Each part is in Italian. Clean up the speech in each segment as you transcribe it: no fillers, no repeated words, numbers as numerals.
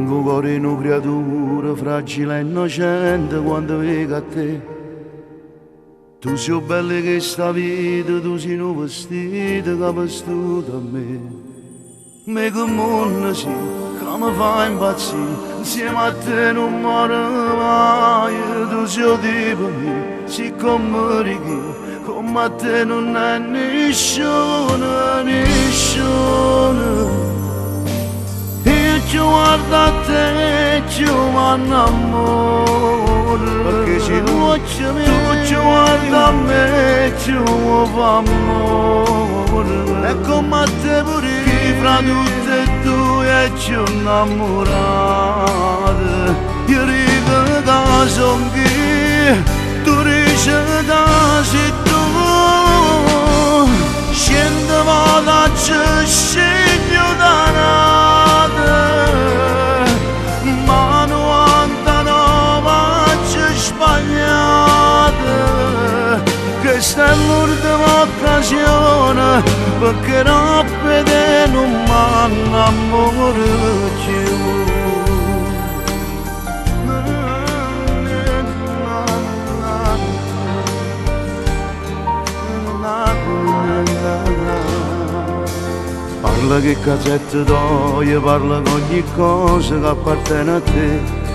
Tengo cuore in una creatura fragile e innocente quando vengo a te. Tu sei bella che sta vita, tu sei un vestito che ha vestito a me. Me che mondo sì, che mi fa impazzire, insieme a te non muore mai. Tu sei tipo mio, sei come righi, come a te non è nessuno, nessuno. Io guardo a te, io mi innamoro. Perché ci luce me, tu guarda a me, io mi fa amore. E come a te pure io, fra tutte e due, io innamorato. Io dico che sono chi, tu dici che sei tu. Scendo vado a scegli da questa è l'ultima occasione perché non vede non mi innamoro più. Parla che cazzette d'oia, parla con ogni cosa che appartiene a te.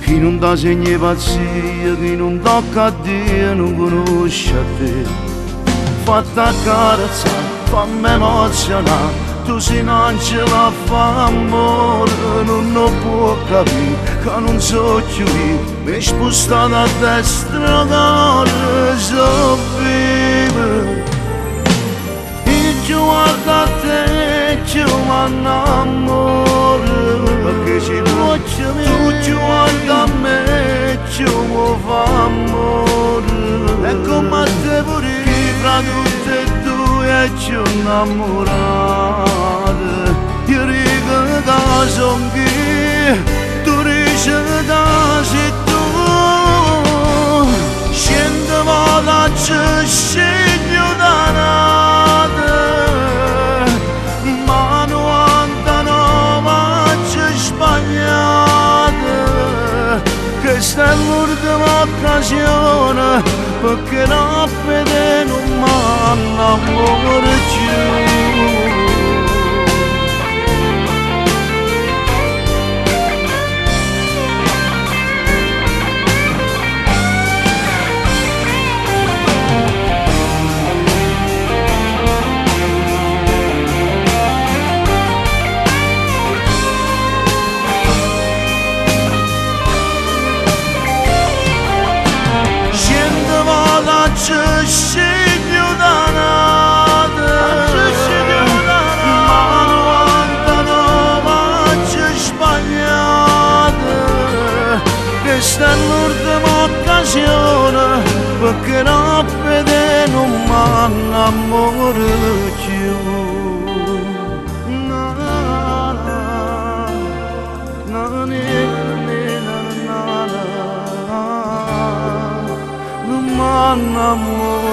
Chi non dà segni pazzia, chi non tocca a Dio non conosce a te. Fatta accarezzare, fammi emozionare, tu sei un angelo a fa amore, non lo può capire che non so più io, mi spostato a destra cuore, so vivo. Io guardo a te, io mi innamoro, perché ci luce me, tu guarda a me, io mi fa amore. E come a te pure io, fra tutte e due, io innamorato. Io dico che sono chi, tu dici che sei tu. Scendo vado a scegli da questa è l'ultima occasione perché non vede non mi innamoro più. Scegli da nada, ma 99 sbagliate. Questa è l'ultima occasione perché non vede non mi innamoro più. Non mi innamoro.